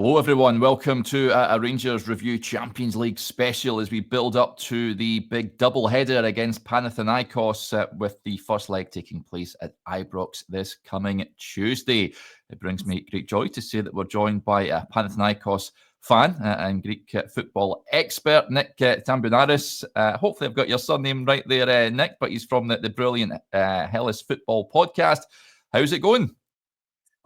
Hello everyone, welcome to a Rangers Review Champions League special as we build up to the big double-header against Panathinaikos with the first leg taking place at Ibrox this coming Tuesday. It brings me great joy to say that we're joined by a Panathinaikos fan and Greek football expert, Nick Tsambouniaris. Hopefully I've got your surname right there, Nick, but he's from the brilliant Hellas Football Podcast. How's it going?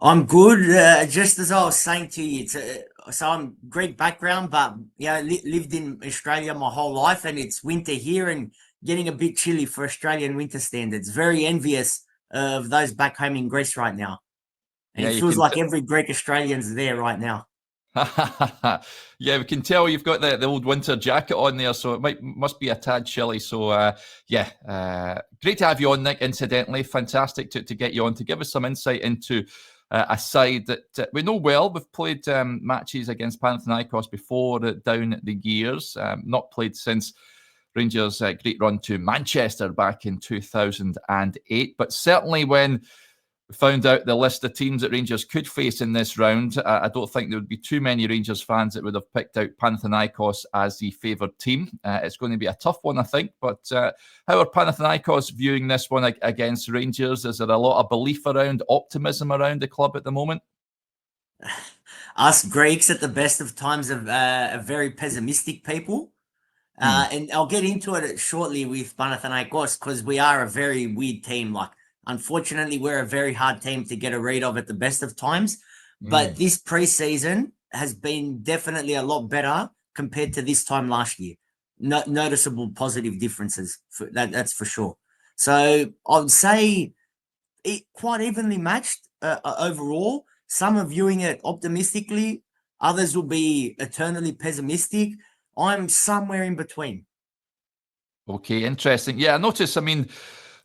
I'm good. Just as I was saying to you, so I'm Greek background, but lived in Australia my whole life, and it's winter here and getting a bit chilly for Australian winter standards. Very envious of those back home in Greece right now. And it feels like every Greek Australian's there right now. Yeah, we can tell you've got the old winter jacket on there, so it must be a tad chilly. So, great to have you on, Nick, incidentally. Fantastic to get you on to give us some insight into a side that we know well. We've played matches against Panathinaikos before down the Gers. Not played since Rangers' great run to Manchester back in 2008. But certainly when we found out the list of teams that Rangers could face in this round, I don't think there would be too many Rangers fans that would have picked out Panathinaikos as the favoured team. It's going to be a tough one, I think. But how are Panathinaikos viewing this one against Rangers? Is there a lot of belief around, optimism around the club at the moment? Us Greeks at the best of times are very pessimistic people. And I'll get into it shortly with Panathinaikos because we are a very weird team. Unfortunately, we're a very hard team to get a read of at the best of times. But this preseason has been definitely a lot better compared to this time last year. Noticeable positive differences, that's for sure. So I would say it quite evenly matched overall. Some are viewing it optimistically. Others will be eternally pessimistic. I'm somewhere in between. Okay, interesting. Yeah, I noticed,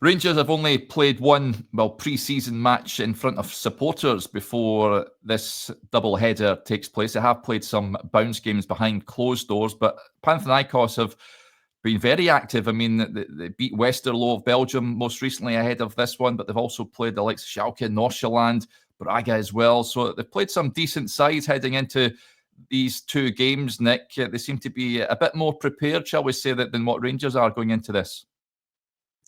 Rangers have only played one, pre-season match in front of supporters before this double-header takes place. They have played some bounce games behind closed doors, but Panathinaikos have been very active. They beat Westerlo of Belgium most recently ahead of this one, but they've also played the likes of Schalke, Nordsjælland, Braga as well. So they've played some decent sides heading into these two games, Nick. They seem to be a bit more prepared, shall we say, than what Rangers are going into this.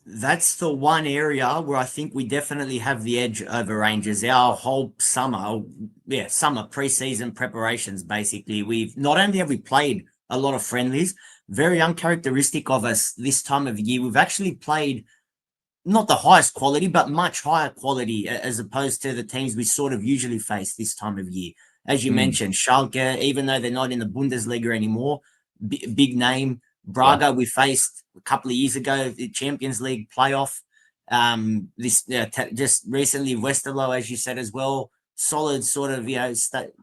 That's the one area where I think we definitely have the edge over Rangers. Our whole summer preseason preparations, basically. Not only have we played a lot of friendlies, very uncharacteristic of us this time of year. We've actually played not the highest quality, but much higher quality as opposed to the teams we sort of usually face this time of year. As you mentioned, Schalke, even though they're not in the Bundesliga anymore, big name. Braga, we faced a couple of years ago, the Champions League playoff. Just recently, Westerlo, as you said as well, solid sort of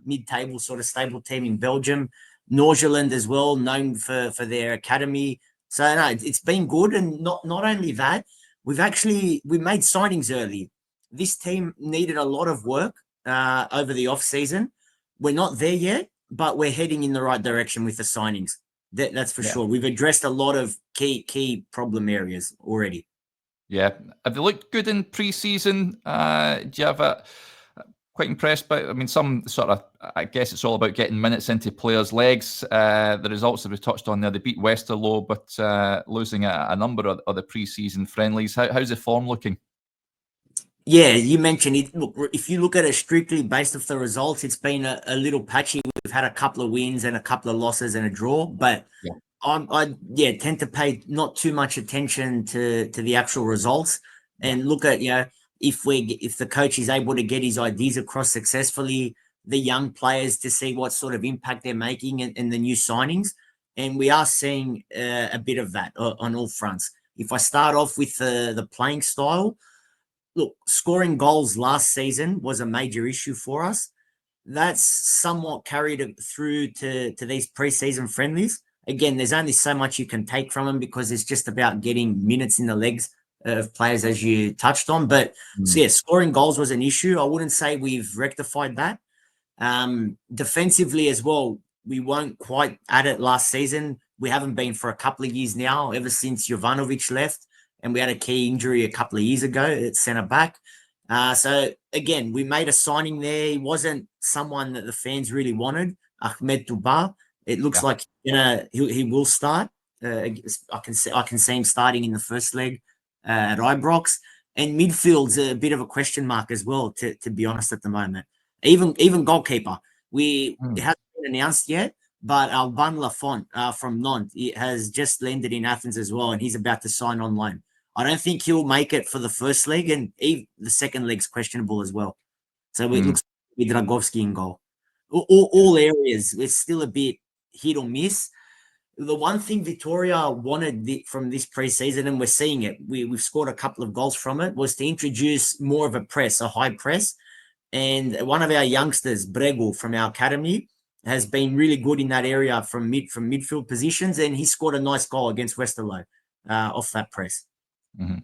mid-table sort of stable team in Belgium. Nordsjælland as well, known for their academy. So no, it's been good, and not only that, we made signings early. This team needed a lot of work over the off season. We're not there yet, but we're heading in the right direction with the signings. That's for sure. We've addressed a lot of key problem areas already. Yeah. Have they looked good in pre-season? Do you have quite impressed by, some sort of, I guess it's all about getting minutes into players' legs. The results that we touched on there, they beat Westerlo, but losing a number of the pre-season friendlies. How's the form looking? Yeah, you mentioned it. Look, if you look at it strictly based off the results, it's been a little patchy. We've had a couple of wins and a couple of losses and a draw, but I tend to pay not too much attention to the actual results and look at if the coach is able to get his ideas across successfully, the young players to see what sort of impact they're making in the new signings, and we are seeing a bit of that on all fronts. If I start off with the playing style. Look, scoring goals last season was a major issue for us. That's somewhat carried through to these preseason friendlies. Again, there's only so much you can take from them because it's just about getting minutes in the legs of players, as you touched on. But scoring goals was an issue. I wouldn't say we've rectified that. Defensively as well, we weren't quite at it last season. We haven't been for a couple of years now, ever since Jovanovic left. And we had a key injury a couple of years ago at centre back. So again, we made a signing there. He wasn't someone that the fans really wanted. Ahmed Touba. It looks like he will start. I can see him starting in the first leg at Ibrox. And midfield's a bit of a question mark as well, to be honest, at the moment. Even goalkeeper. It hasn't been announced yet, but Alban Lafont from Nantes has just landed in Athens as well, and he's about to sign on loan. I don't think he'll make it for the first leg, and the second leg's questionable as well. So it looks like Dragovski in goal. All areas, it's still a bit hit or miss. The one thing Victoria wanted from this preseason, and we're seeing it, we've scored a couple of goals from it, was to introduce more of a press, a high press. And one of our youngsters, Brego, from our academy, has been really good in that area from midfield positions, and he scored a nice goal against Westerlo off that press. Mm-hmm.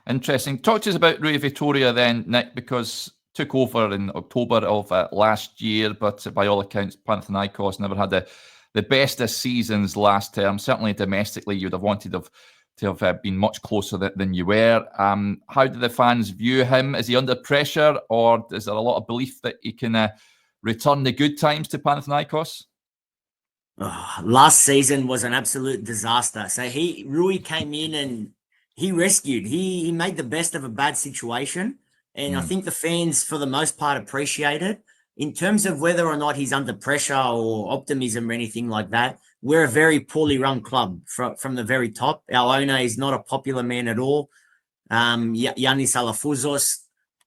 Interesting. Talk to us about Rui Vitória then, Nick, because took over in October of last year, but by all accounts, Panathinaikos never had the best of seasons last term. Certainly domestically, you'd have wanted to have been much closer than you were. How do the fans view him? Is he under pressure, or is there a lot of belief that he can return the good times to Panathinaikos? Last season was an absolute disaster. So Rui came in and he rescued. He made the best of a bad situation. And I think the fans, for the most part, appreciate it. In terms of whether or not he's under pressure or optimism or anything like that, we're a very poorly run club from the very top. Our owner is not a popular man at all. Yannis Alafouzos,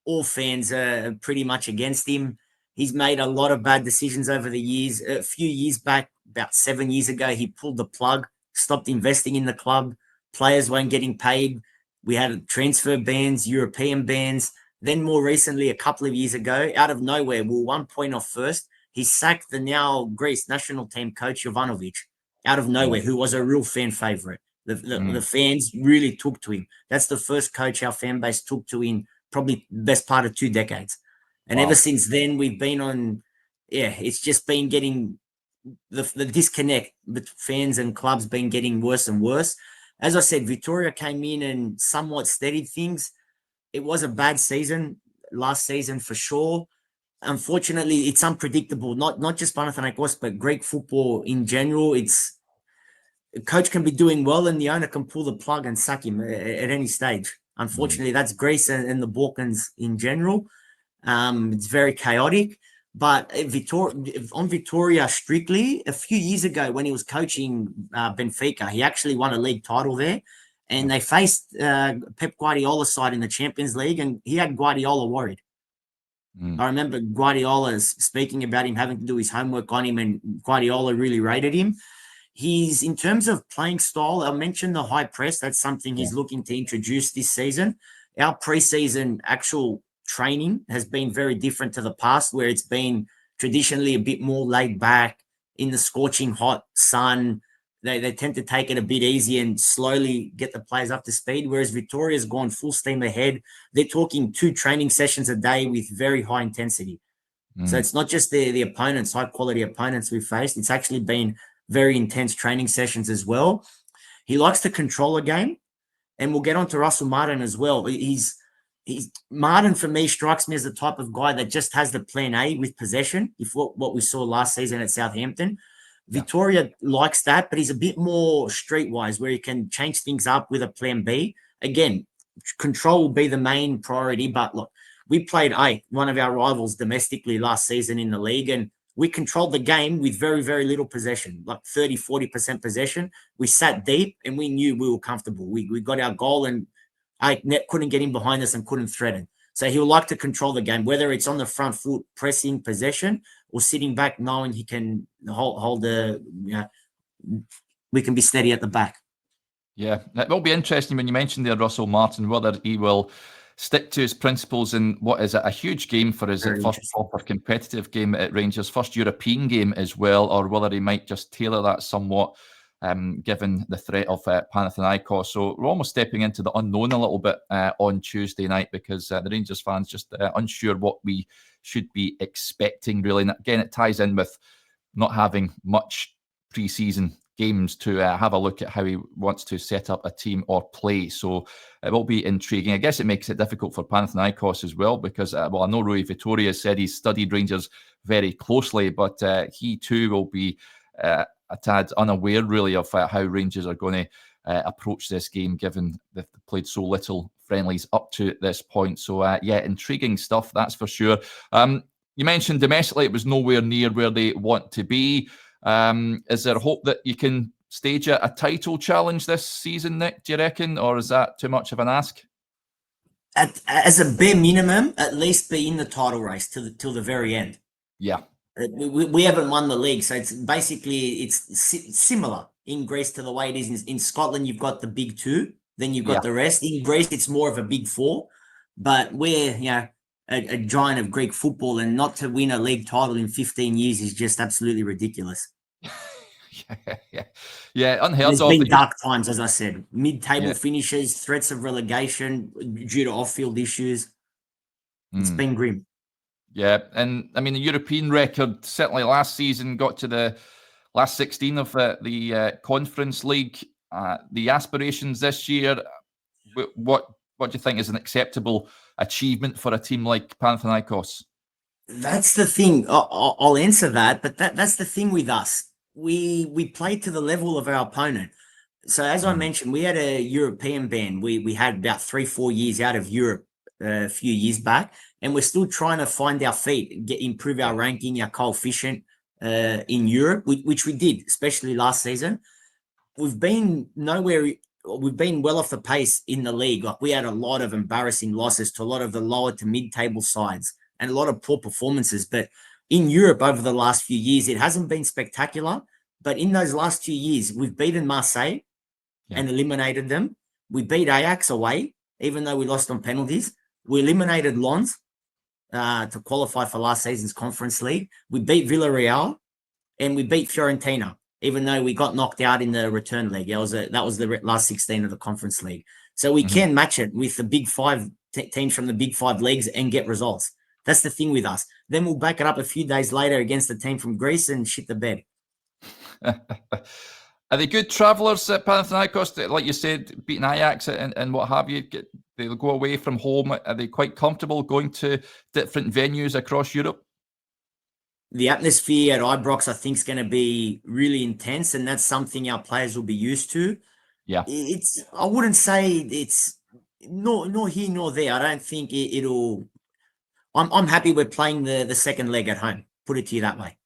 all fans are pretty much against him. He's made a lot of bad decisions over the years. A few years back, about 7 years ago, he pulled the plug, stopped investing in the club. Players weren't getting paid. We had transfer bans, European bans. Then more recently, a couple of years ago, out of nowhere, we were 1 point off first. He sacked the now Greece national team coach Jovanovic out of nowhere, who was a real fan favorite. The fans really took to him. That's the first coach our fan base took to in probably the best part of 2 decades. And ever since then, we've been on, it's just been getting the disconnect between fans and clubs been getting worse and worse. As I said, Victoria came in and somewhat steadied things. It was a bad season last season for sure. Unfortunately, it's unpredictable. Not just Panathinaikos, but Greek football in general. It's a coach can be doing well, and the owner can pull the plug and sack him at any stage. Unfortunately, that's Greece and the Balkans in general. It's very chaotic. But on Victoria strictly, a few years ago when he was coaching Benfica, he actually won a league title there. And they faced Pep Guardiola's side in the Champions League, and he had Guardiola worried. I remember Guardiola speaking about him having to do his homework on him, and Guardiola really rated him. He's, in terms of playing style, I mentioned the high press. That's something he's looking to introduce this season. Our preseason actual training has been very different to the past, where it's been traditionally a bit more laid back in the scorching hot sun. They tend to take it a bit easy and slowly get the players up to speed, whereas Victoria's gone full steam ahead. They're talking 2 training sessions a day with very high intensity. So it's not just the opponents, high-quality opponents we've faced. It's actually been very intense training sessions as well. He likes to control a game, and we'll get on to Russell Martin as well. Martin, for me, strikes me as the type of guy that just has the plan A with possession, if what we saw last season at Southampton. Victoria likes that, but he's a bit more streetwise, where he can change things up with a plan B. Again, control will be the main priority, but look, we played one of our rivals domestically last season in the league, and we controlled the game with very, very little possession, like 30-40% possession. We sat deep, and we knew we were comfortable. We got our goal, and couldn't get in behind us and couldn't threaten. So he would like to control the game, whether it's on the front foot, pressing possession, or sitting back, knowing he can hold we can be steady at the back. Yeah, it will be interesting when you mentioned there, Russell Martin, whether he will stick to his principles in what is a huge game for his first proper competitive game at Rangers, first European game as well, or whether he might just tailor that somewhat, given the threat of Panathinaikos. So we're almost stepping into the unknown a little bit on Tuesday night, because the Rangers fans just unsure what we should be expecting, really. And again, it ties in with not having much pre-season games to have a look at how he wants to set up a team or play. So it will be intriguing. I guess it makes it difficult for Panathinaikos as well because, I know Rui Vitória said he's studied Rangers very closely, but he too will be a tad unaware really of how Rangers are going to approach this game, given they've played so little friendlies up to this point. So intriguing stuff, that's for sure. You mentioned domestically it was nowhere near where they want to be. Is there hope that you can stage a title challenge this season, Nick, do you reckon? Or is that too much of an ask? As a bare minimum, at least be in the title race till the very end. Yeah. We haven't won the league, so it's similar in Greece to the way it is in Scotland. You've got the big two, then you've got the rest. In Greece, it's more of a big four, but we're a giant of Greek football, and not to win a league title in 15 years is just absolutely ridiculous. Unheard There's of. been dark times, as I said, mid-table finishes, threats of relegation due to off-field issues. It's been grim. Yeah, and I mean the European record certainly last season got to the last 16 of the Conference League. The aspirations this year, what do you think is an acceptable achievement for a team like Panathinaikos? That's the thing. I'll answer that, but that's the thing with us. We play to the level of our opponent. So as I mentioned, we had a European ban. We had about 3-4 years out of Europe a few years back, and we're still trying to find our feet, improve our ranking, our coefficient in Europe, which we did, especially last season. We've been nowhere. We've been well off the pace in the league. Like we had a lot of embarrassing losses to a lot of the lower to mid-table sides and a lot of poor performances. But in Europe over the last few years, it hasn't been spectacular. But in those last 2 years, we've beaten Marseille and eliminated them. We beat Ajax away, even though we lost on penalties. We eliminated Lens to qualify for last season's Conference League. We beat Villarreal and we beat Fiorentina, even though we got knocked out in the return leg. That was the last 16 of the Conference League. So we can match it with the big five teams from the big five leagues and get results. That's the thing with us. Then we'll back it up a few days later against a team from Greece and shit the bed. Are they good travellers at Panathinaikos? Like you said, beating Ajax and what have you, they'll go away from home. Are they quite comfortable going to different venues across Europe? The atmosphere at Ibrox, I think, is going to be really intense, and that's something our players will be used to. Yeah. I wouldn't say it's nor here nor there. I don't think it'll. I'm happy we're playing the second leg at home. Put it to you that way.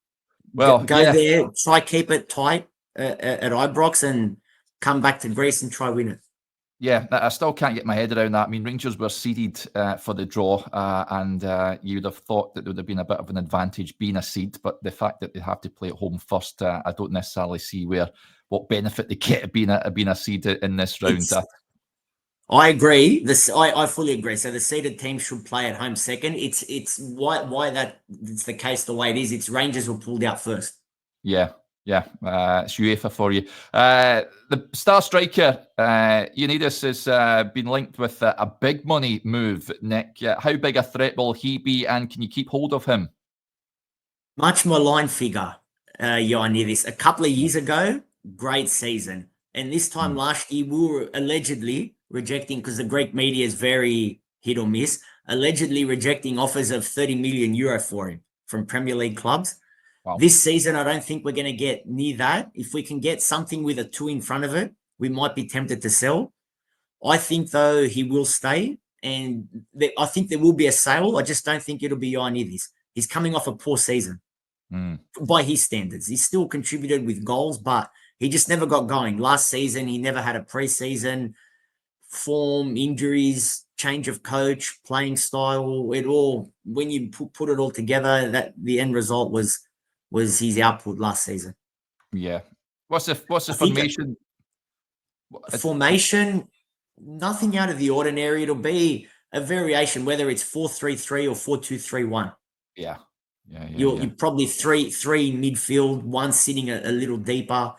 Well, go there, try keep it tight at Ibrox, and come back to Greece and try win it. Yeah, I still can't get my head around that. I mean, Rangers were seeded for the draw, and you'd have thought that there would have been a bit of an advantage being a seed, but the fact that they have to play at home first, I don't necessarily see what benefit they get being a seed in this round. I agree. I fully agree. So the seeded team should play at home second. It's why it's the case the way it is. It's Rangers were pulled out first. Yeah. It's UEFA for you. The star striker, Ioannidis, has been linked with a big money move, Nick. How big a threat will he be, and can you keep hold of him? Much maligned figure, Ioannidis. A couple of years ago, great season. And this time last year, we were allegedly rejecting, because the Greek media is very hit or miss, allegedly rejecting offers of 30 million euro for him from Premier League clubs. Wow. This season, I don't think we're going to get near that. If we can get something with a 2 in front of it, we might be tempted to sell. I think, though, he will stay, and I think there will be a sale. I just don't think it'll be Ioannidis. He's coming off a poor season by his standards. He still contributed with goals, but he just never got going. Last season, he never had a preseason. Form, injuries, change of coach, playing style, it all, when you put it all together, that the end result was his output last season. Yeah. What's the formation? Formation, nothing out of the ordinary. It'll be a variation, whether it's 4-3-3 or 4-2-3-1. Yeah. You're probably three midfield, one sitting a little deeper.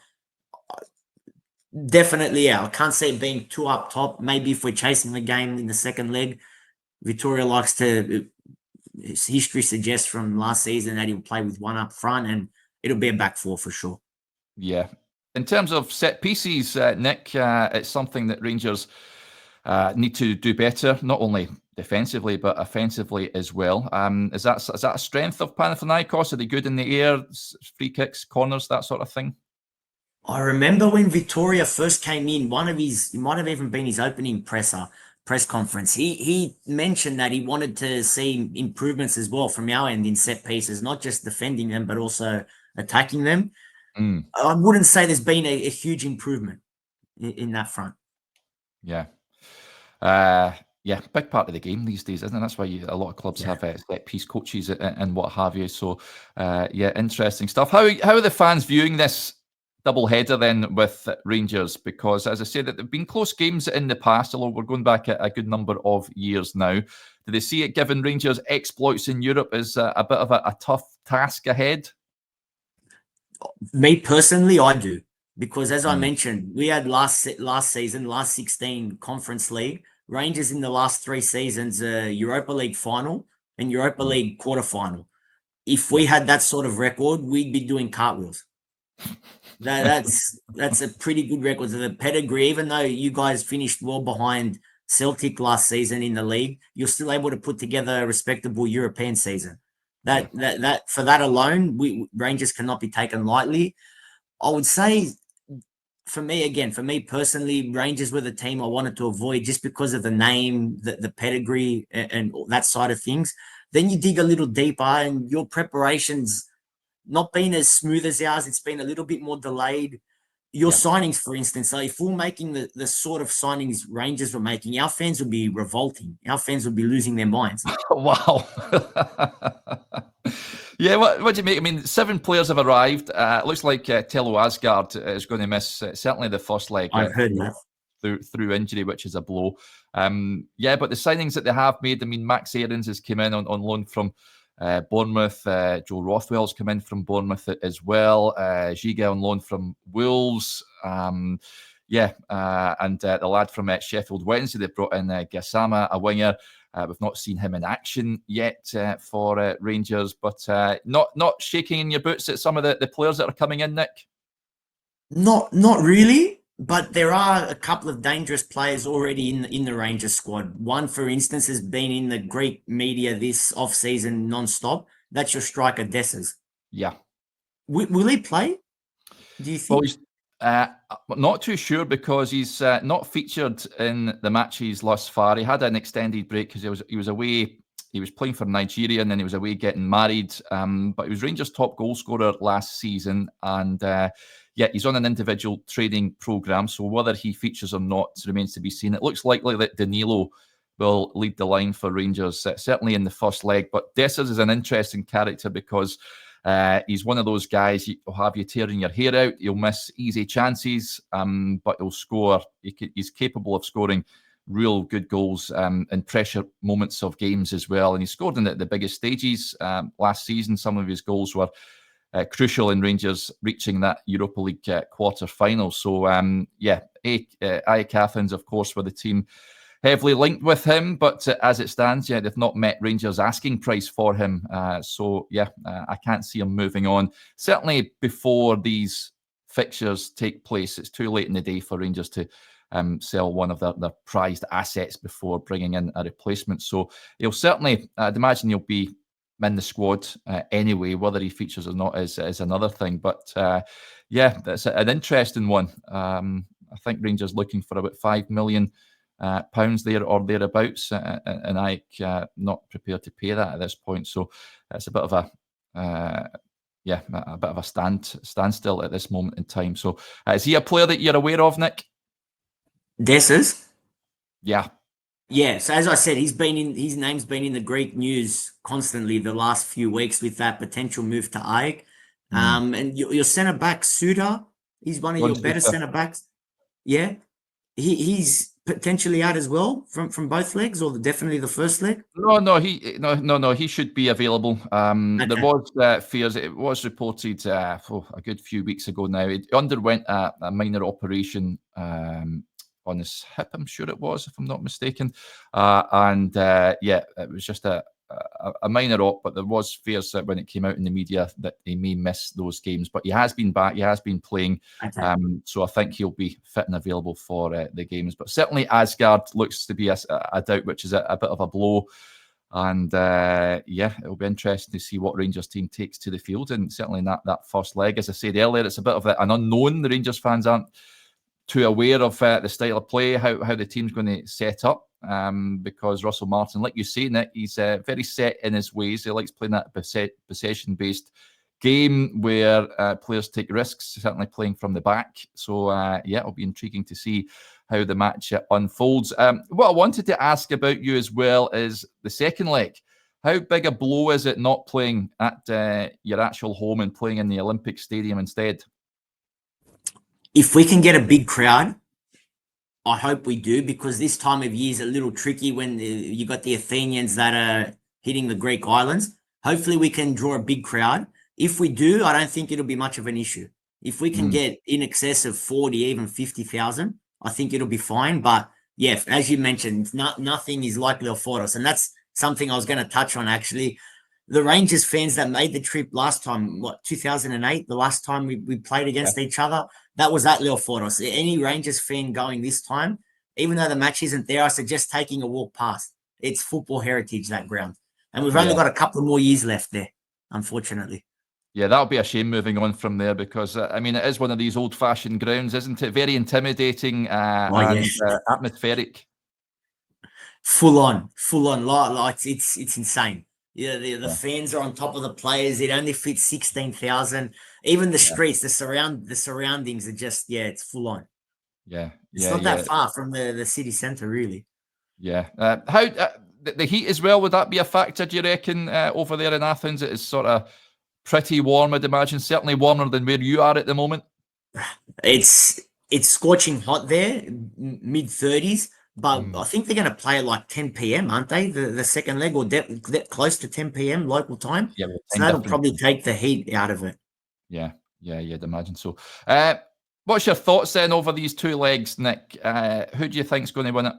Definitely, I can't see it being 2 up top. Maybe if we're chasing the game in the second leg, Vitória likes to. His history suggests from last season that he'll play with 1 up front, and it'll be a back 4 for sure. Yeah, In terms of set pieces, Nick, it's something that Rangers need to do better, not only defensively but offensively as well. Is that a strength of Panathinaikos? Are they good in the air, free kicks, corners, that sort of thing? I remember when Victoria first came in, it might have even been his opening press conference. He mentioned that he wanted to see improvements as well from our end in set pieces, not just defending them, but also attacking them. I wouldn't say there's been a huge improvement in that front. Yeah. Yeah, big part of the game these days, isn't it? That's why a lot of clubs have set piece coaches and what have you. So, yeah, interesting stuff. How are the fans viewing this double header then with Rangers? Because, as I said, there have been close games in the past, although we're going back a good number of years now. Do they see it, given Rangers' exploits in Europe, as a bit of a tough task ahead? Me personally, I do. Because as I mentioned, we had last season, last 16 Conference League, Rangers in the last 3 seasons, Europa League final and Europa League quarterfinal. If we had that sort of record, we'd be doing cartwheels. That's a pretty good record. So the pedigree, even though you guys finished well behind Celtic last season in the league, you're still able to put together a respectable European season. That for that alone, Rangers cannot be taken lightly. I would say, for me personally, Rangers were the team I wanted to avoid just because of the name, the pedigree, and that side of things. Then you dig a little deeper, and your preparation's not been as smooth as ours. It's been a little bit more delayed. Your signings, for instance, so if we're making the sort of signings Rangers were making, our fans would be revolting. Our fans would be losing their minds. Wow. Yeah, what do you make? I mean, 7 players have arrived. It looks like Tello Asgard is going to miss certainly the first leg. I've heard that. Through injury, which is a blow. Yeah, but the signings that they have made, I mean, Max Aarons has come in on loan from Bournemouth. Joe Rothwell's come in from Bournemouth as well. Giga on loan from Wolves. And the lad from Sheffield Wednesday, they brought in Gassama, a winger. We've not seen him in action yet for Rangers, but not shaking in your boots at some of the players that are coming in, Nick? Not really. But there are a couple of dangerous players already in the Rangers squad. One, for instance, has been in the Greek media this off-season non-stop. That's your striker, Dessers. Yeah. Will he play, do you think? Well, not too sure because he's not featured in the matches thus far. He had an extended break because he was away. He was playing for Nigeria and then he was away getting married. But he was Rangers' top goal scorer last season. And he's on an individual training program. So whether he features or not remains to be seen. It looks likely that Danilo will lead the line for Rangers, certainly in the first leg. But Dessers is an interesting character because he's one of those guys who'll have you tearing your hair out. He'll miss easy chances, but he'll score. He's capable of scoring real good goals in pressure moments of games as well. And he scored in the biggest stages last season. Some of his goals were crucial in Rangers reaching that Europa League quarter final. So, AEK Athens, of course, were the team heavily linked with him, but as it stands, they've not met Rangers' asking price for him. I can't see him moving on. Certainly before these fixtures take place, it's too late in the day for Rangers to sell one of their prized assets before bringing in a replacement. So he'll certainly, I'd imagine he'll be in the squad anyway. Whether he features or not is another thing. But that's an interesting one. I think Rangers looking for about £5 million there or thereabouts, and not prepared to pay that at this point. So it's a bit of a standstill at this moment in time. So is he a player that you're aware of, Nick? Dessers? Yeah. Yeah, so as I said, his name's been in the Greek news constantly the last few weeks with that potential move to AEK. And your centre back Suter, he's one of your better centre backs. Yeah, he's potentially out as well from both legs, or definitely the first leg. No, he should be available. Okay. There was fears. It was reported a good few weeks ago now. It underwent a minor operation on his hip, I'm sure it was, if I'm not mistaken. It was just a a minor op, but there was fears that when it came out in the media that he may miss those games. But he has been back, he has been playing, Okay. so I think he'll be fit and available for the games. But certainly Asgard looks to be a doubt, which is a bit of a blow. And yeah, it'll be interesting to see what Rangers team takes to the field, and certainly in that first leg. As I said earlier, it's a bit of an unknown. The Rangers fans aren't too aware of the style of play, how the team's going to set up, because Russell Martin, like you say, Nick, he's very set in his ways. He likes playing that possession-based game where players take risks, certainly playing from the back. So, yeah, it'll be intriguing to see how the match unfolds. What I wanted to ask about you as well is the second leg. How big a blow is it not playing at your actual home and playing in the Olympic Stadium instead? If we can get a big crowd, I hope we do, because this time of year is a little tricky when you got the Athenians that are hitting the Greek islands. Hopefully we can draw a big crowd. If we do, I don't think it'll be much of an issue. If we can get in excess of 40, even 50,000, I think it'll be fine. But yeah, as you mentioned, nothing is like Leoforos. And that's something I was going to touch on, actually. The Rangers fans that made the trip last time, 2008, the last time we played against each other, that was at Leoforos. Any Rangers fan going this time, even though the match isn't there, I suggest taking a walk past. It's football heritage, that ground. And we've only got a couple more years left there, unfortunately. Yeah, that'll be a shame moving on from there, because, I mean, it is one of these old-fashioned grounds, isn't it? Very intimidating and atmospheric. Full on. Like it's insane. Yeah, the fans are on top of the players. It only fits 16,000. Even the streets, the surroundings are just, it's full on. Yeah, it's not that far from the city centre, really. Yeah. How the heat as well, would that be a factor, do you reckon, over there in Athens? It is sort of pretty warm, I'd imagine. Certainly warmer than where you are at the moment. It's scorching hot there, mid-30s. But I think they're going to play at like 10 p.m., aren't they? The second leg, or close to 10 p.m. local time. Yeah, so that'll probably take the heat out of it. Yeah, you'd imagine so. What's your thoughts then over these two legs, Nick? Who do you think's going to win it?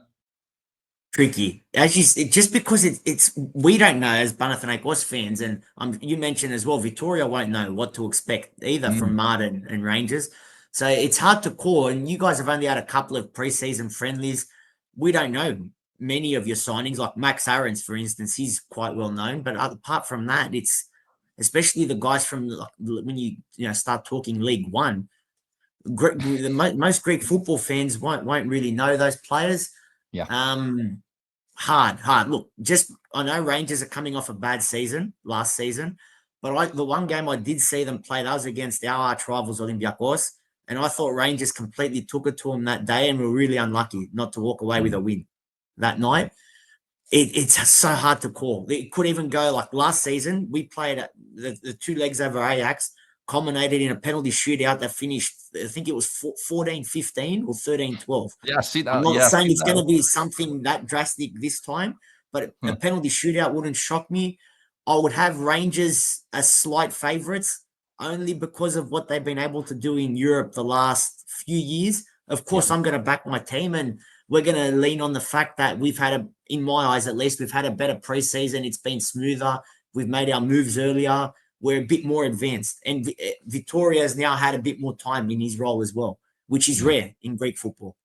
Tricky, just because it's we don't know as Panathinaikos fans, and you mentioned as well, Victoria won't know what to expect either from Martin and Rangers. So it's hard to call. And you guys have only had a couple of preseason friendlies. We don't know many of your signings, like Max Aarons, for instance. He's quite well known, but apart from that, it's especially the guys from when you start talking League One. Most Greek football fans won't really know those players. Yeah. Hard. Look, I know Rangers are coming off a bad season last season, but the one game I did see them play, that was against our arch rivals Olympiacos. And I thought Rangers completely took it to them that day and were really unlucky not to walk away with a win that night. It's so hard to call. It could even go like last season. We played the two legs over Ajax, culminated in a penalty shootout that finished, I think it was 14-15 or 13-12. Yeah, I see that. I'm not saying it's going to be something that drastic this time, but a penalty shootout wouldn't shock me. I would have Rangers as slight favourites, only because of what they've been able to do in Europe the last few years. Of course, I'm going to back my team, and we're going to lean on the fact that we've had in my eyes at least, we've had a better preseason. It's been smoother. We've made our moves earlier. We're a bit more advanced. And Victoria has now had a bit more time in his role as well, which is rare in Greek football.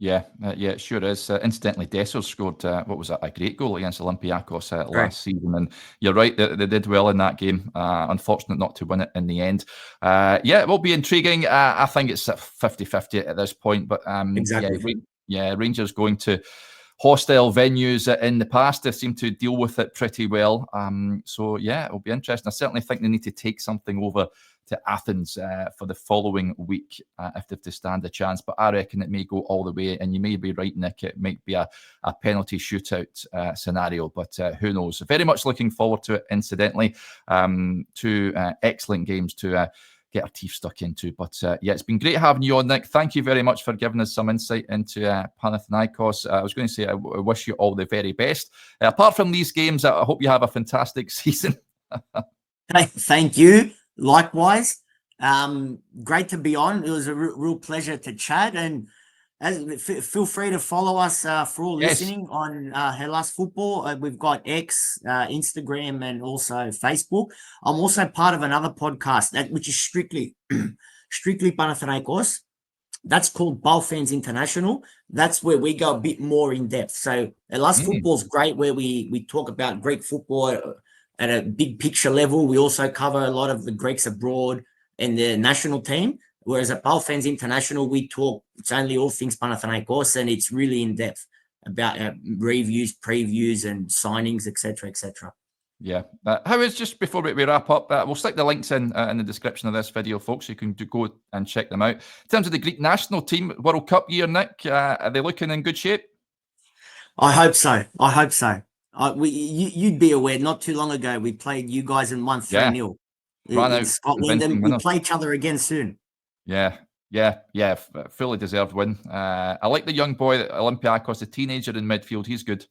Yeah, it sure is. Incidentally, Dessers scored, what was that, a great goal against Olympiacos last season. And you're right, they did well in that game. Unfortunate not to win it in the end. It will be intriguing. I think it's 50-50 at this point. But exactly. Rangers going to hostile venues in the past, they seem to deal with it pretty well. So, it'll be interesting. I certainly think they need to take something over to Athens for the following week if they've to stand a chance. But I reckon it may go all the way. And you may be right, Nick. It might be a penalty shootout scenario. But who knows? Very much looking forward to it, incidentally. Two excellent games to get our teeth stuck into. But it's been great having you on, Nick. Thank you very much for giving us some insight into Panathinaikos. I was going to say I wish you all the very best. Apart from these games, I hope you have a fantastic season. Thank you. Likewise. Great to be on. It was a real pleasure to chat. And Feel free to follow us for all Yes. listening on Hellas Football. We've got X, Instagram, and also Facebook. I'm also part of another podcast which is strictly Panathinaikos. That's called Ball Fans International. That's where we go a bit more in depth. So Hellas Football is great, where we talk about Greek football at a big picture level. We also cover a lot of the Greeks abroad and the national team. Whereas at Ball Fans International, it's only all things Panathinaikos, and it's really in depth about reviews, previews, and signings, etc., etc. Yeah. How is, just before we wrap up, we'll stick the links in the description of this video, folks, so you can go and check them out. In terms of the Greek national team, World Cup year, Nick, are they looking in good shape? I hope so. You'd be aware, not too long ago, we played you guys and won 3-0 in Scotland, and we'll play each other again soon. Yeah. Fully deserved win. I like the young boy, Olympiakos, the teenager in midfield. He's good.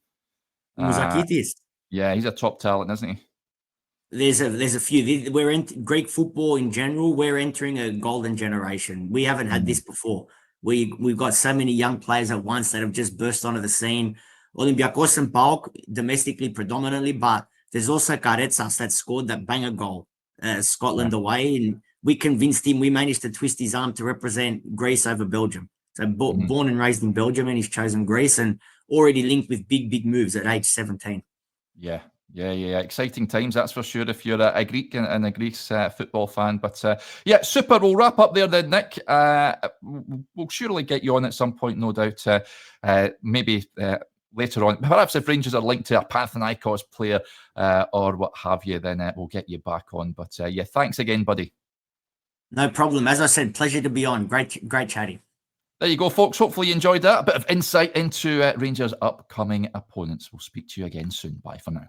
Mouzakitis. Yeah, he's a top talent, isn't he? There's a few. We're in Greek football in general. We're entering a golden generation. We haven't had this before. We've got so many young players at once that have just burst onto the scene. Olympiakos and PAOK domestically predominantly, but there's also Karetsas that scored that banger goal, Scotland away, and we convinced him. We managed to twist his arm to represent Greece over Belgium. So born and raised in Belgium, and he's chosen Greece, and already linked with big moves at age 17. Yeah. Exciting times, that's for sure, if you're a Greek and a Greece football fan. But yeah, super. We'll wrap up there then, Nick. We'll surely get you on at some point, no doubt. Maybe later on, perhaps if Rangers are linked to a Panathinaikos player or what have you, then we'll get you back on. But yeah, thanks again, buddy. No problem. As I said, pleasure to be on. Great chatting. There you go, folks. Hopefully you enjoyed that. A bit of insight into Rangers' upcoming opponents. We'll speak to you again soon. Bye for now.